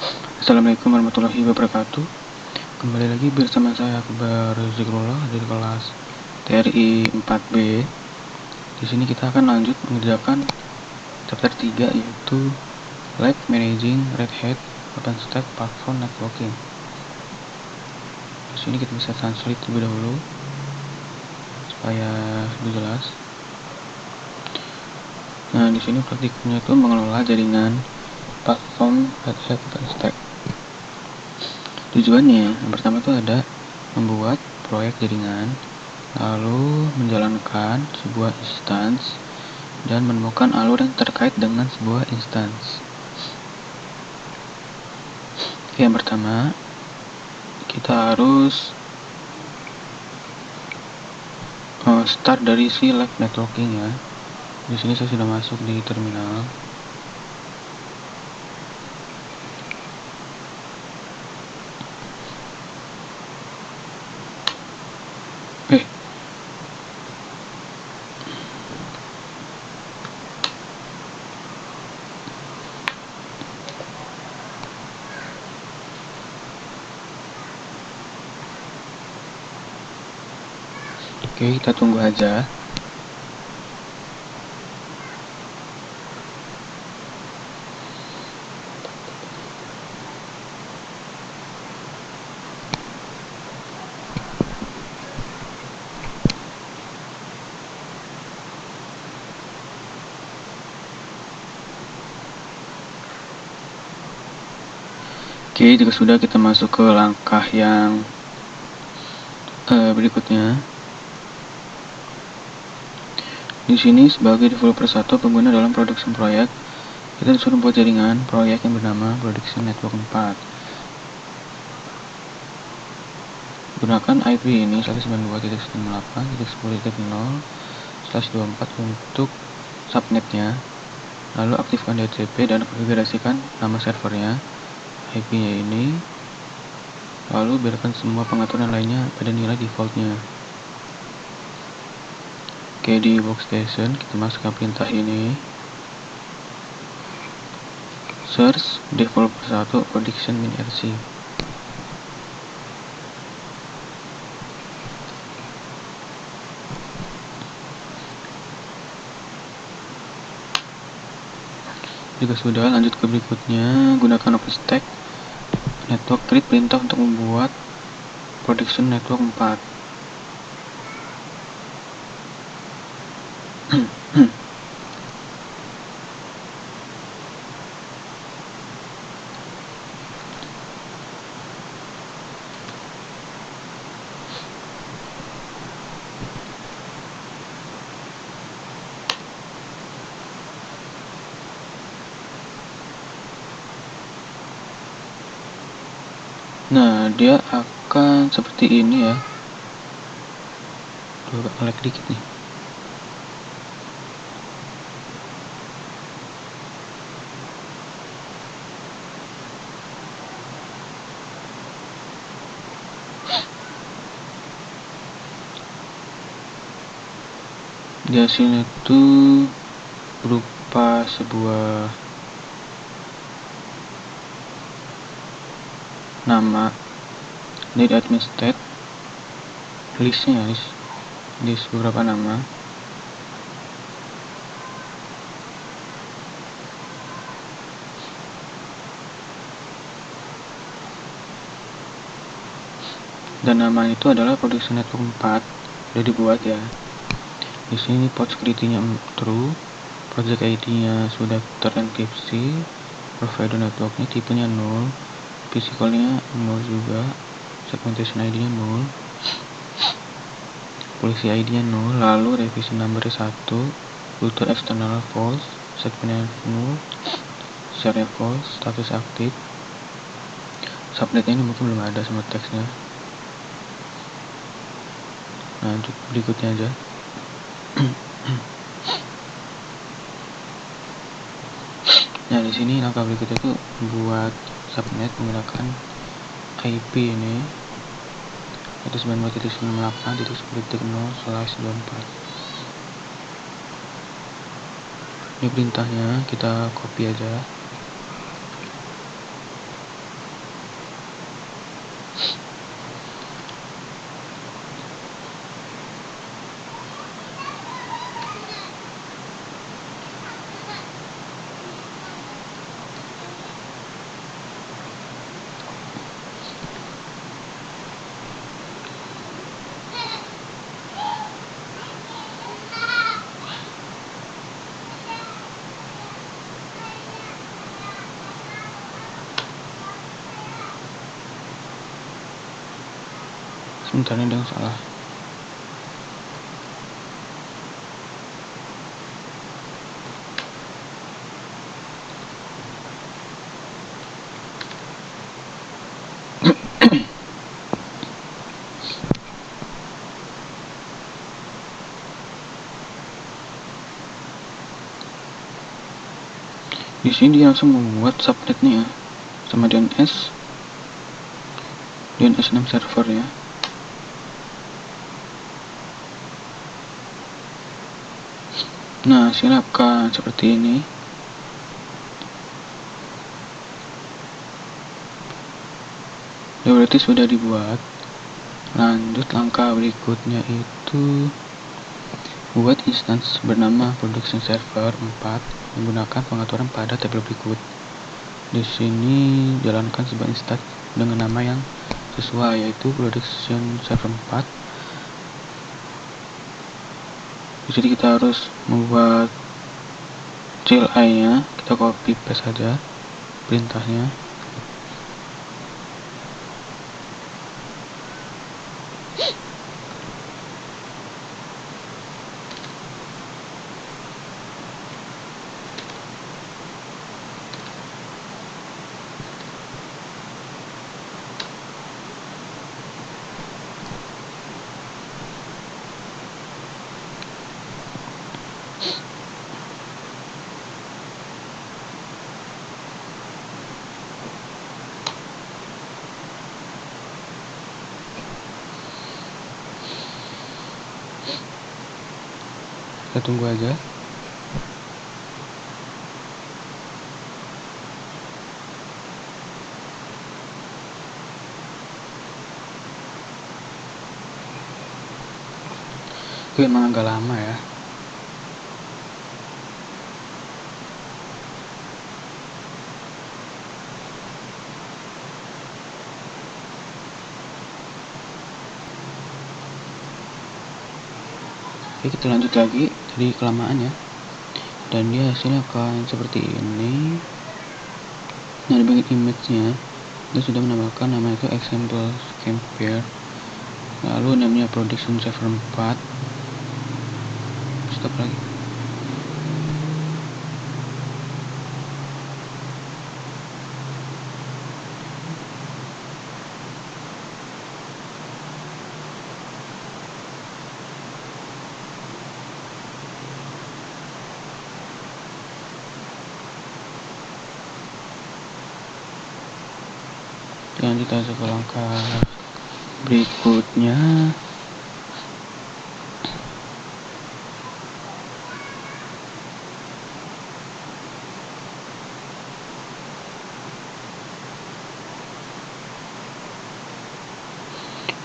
Assalamualaikum warahmatullahi wabarakatuh. Kembali lagi bersama saya Akbar Zikrullah dari kelas TRI 4B. Di sini kita akan lanjut mengerjakan chapter 3 yaitu Lab Managing Red Hat OpenStack Platform Networking. Di sini kita bisa translate terlebih dahulu supaya lebih jelas. Nah, di sini praktiknya itu mengelola jaringan platform Red Hat OpenStack. Tujuannya yang pertama itu ada membuat proyek jaringan, lalu menjalankan sebuah instance dan menemukan alur yang terkait dengan sebuah instance. Yang pertama, kita harus start dari si lab networking ya. Di sini saya sudah masuk di terminal. Oke, kita tunggu aja. Oke, jika sudah kita masuk ke langkah yang berikutnya. Di sini sebagai developer 1 pengguna dalam production proyek, kita disuruh membuat jaringan proyek yang bernama Production Network 4. Gunakan IP ini 192.168.10.0/24 untuk subnetnya. Lalu aktifkan DHCP dan konfigurasikan nama servernya, IP-nya ini. Lalu biarkan semua pengaturan lainnya pada nilai defaultnya. Oke, di workstation kita masukkan perintah ini. Search developer 1 production min-rc. Jika sudah, lanjut ke berikutnya. Gunakan OpenStack Network create perintah untuk membuat Production Network 4. Nah, dia akan seperti ini ya. Coba lag dikit nih. Di sini itu berupa sebuah nama need admin state, list beberapa nama. Dan nama itu adalah Production Network 4. Sudah dibuat ya. Di sini port security-nya true, project ID-nya sudah terenkripsi, provider network-nya tipenya 0, physical-nya 0 juga, segmentation ID-nya 0, policy ID-nya 0, lalu revision number-nya 1, router external false, segmentnya 0, share-nya false, status aktif. Subnetnya ini mungkin belum ada sama teksnya. Nah, untuk berikutnya aja. Nah, di sini langkah berikutnya itu buat subnet menggunakan IP ini yaitu 92.168.10.0/24. Ini perintahnya, kita copy aja. Sebentar, ini ada yang salah. Di sini dia langsung membuat subnetnya sama DNS 6 server ya. Nah, silakan seperti ini. Ya, berarti sudah dibuat. Lanjut langkah berikutnya itu buat instance bernama production server 4 menggunakan pengaturan pada tabel berikut. Di sini jalankan sebuah instance dengan nama yang sesuai, yaitu production server 4. Di sini kita harus membuat CLI-nya, kita copy paste saja perintahnya. Kita tunggu aja. Oke, emang agak lama ya. Oke, kita lanjut lagi. Jadi kelamaan ya. Dan dia hasilnya akan seperti ini. Nah, di bagian image-nya kita sudah menambahkan nama itu example compare. Lalu namanya production server 4. Stop lagi. Lanjut aja ke langkah berikutnya.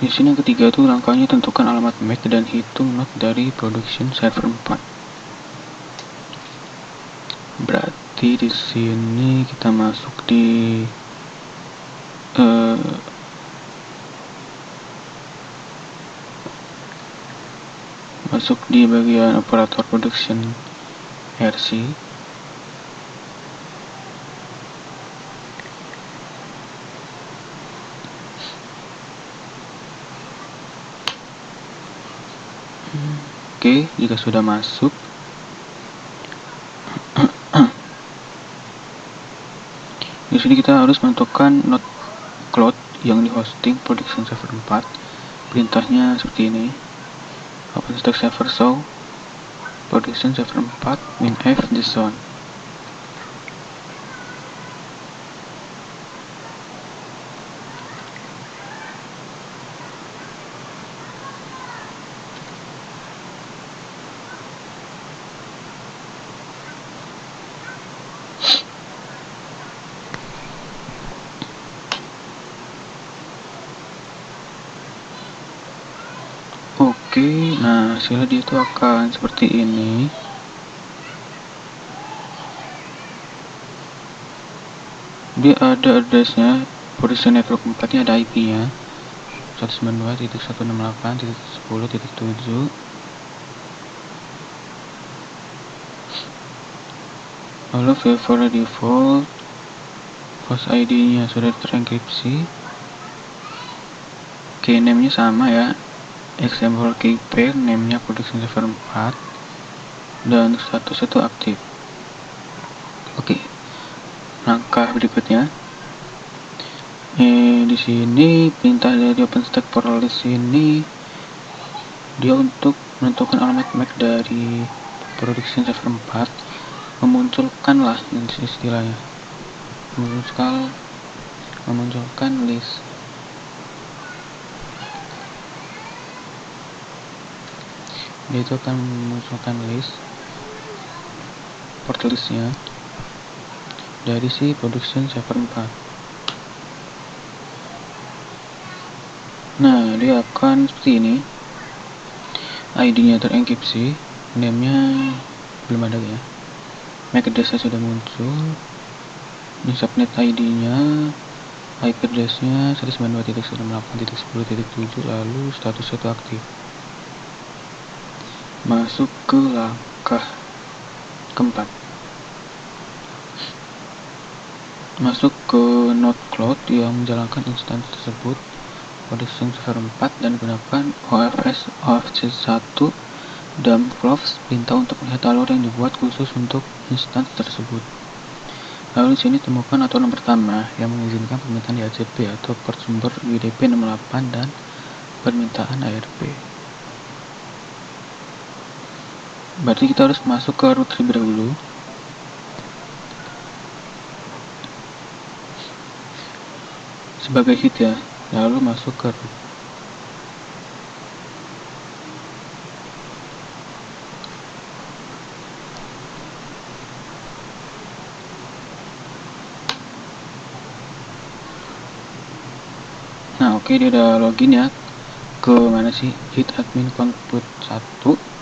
Di sini yang ketiga tuh langkahnya tentukan alamat MAC dan hitung node dari production server 4. Berarti di sini kita masuk di bagian operator production RC. Oke, jika sudah masuk, di sini kita harus menentukan node cloud yang di hosting production server 4. Perintahnya seperti ini. OpenStack server show production server 4 -f this zone. Oke, nah hasilnya dia itu akan seperti ini. Dia ada addressnya, production network 4 nya ada IP nya 192.168.10.7. Lalu flavor default, host ID nya sudah terenkripsi. Key name-nya sama ya, example KP, name-nya production server 4, dan status itu aktif. Oke, langkah berikutnya, di sini perintah dari OpenStack for release ini dia untuk menentukan alamat MAC dari production server 4, memunculkan lah istilahnya, memunculkan list. Dia itu akan memunculkan port listnya dari si production server 4. Nah, dia akan seperti ini, ID-nya terenkripsi, name-nya belum ada ya, MAC address-nya sudah muncul, ini subnet ID-nya, IP address-nya 192.168.10.7, lalu status itu aktif. Masuk ke langkah keempat, masuk ke node cloud yang menjalankan instansi tersebut production server 4 dan gunakan OFS OFC1 dump flows, perintah untuk melihat alur yang dibuat khusus untuk instansi tersebut. Lalu di sini temukan aturan pertama yang mengizinkan permintaan DHCP atau port sumber UDP 68 dan permintaan ARP. Berarti kita harus masuk ke root terlebih dahulu. Sebagai hit ya, lalu masuk ke root. Nah, oke, dia udah login ya. Ke mana sih? Hit admin compute 1.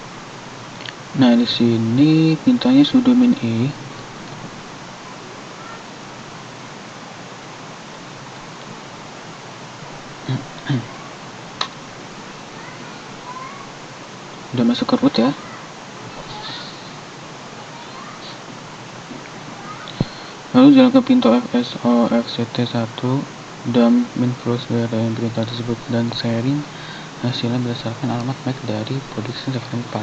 Nah, di sini mintanya sudo min e. Udah masuk ke root ya. Lalu jalan ke pintu FSO FCT1 dump min flows dari perintah tersebut dan sharing hasilnya berdasarkan alamat MAC dari production server 4.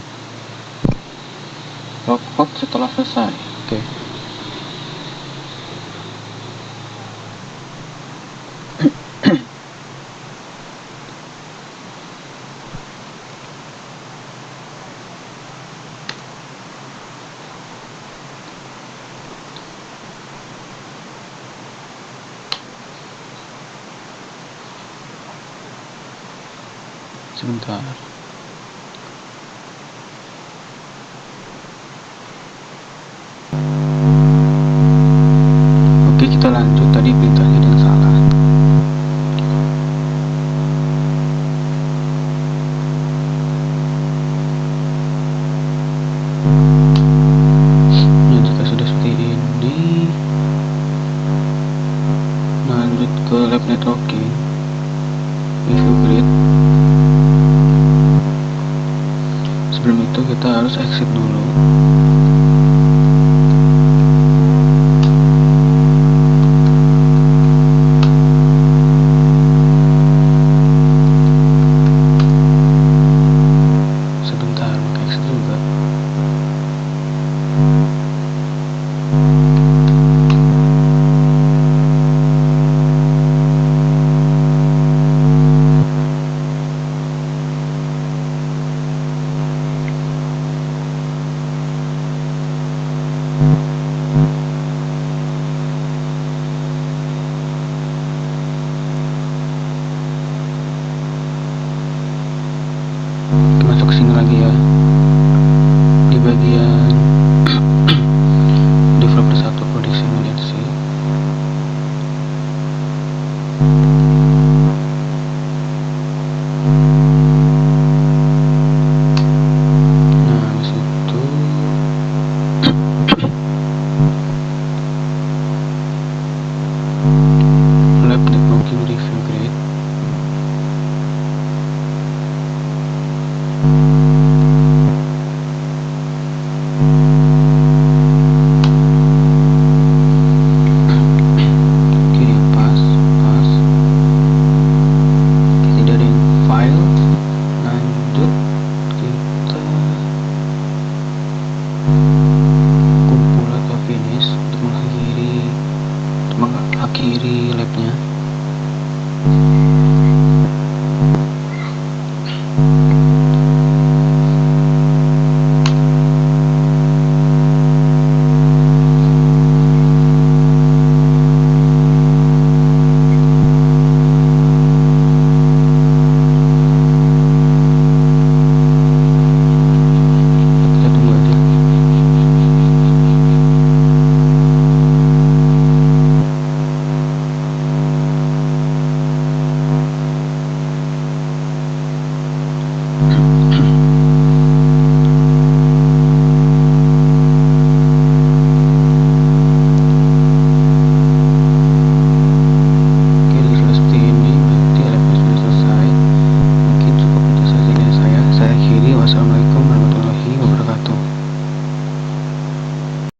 Logout setelah selesai. Oke. Sebentar. Oke, kita lanjut. Tadi perintahnya ada yang salah. Nah, jika sudah seperti ini, lanjut ke lab networking, review grid. Sebelum itu kita harus exit dulu. Sebentar, pakai exit juga. Masuk ke sini lagi ya, di bagian developer 1 production manager. Nah, di situ lab networking review grid. Oke, pas. akhiri labnya.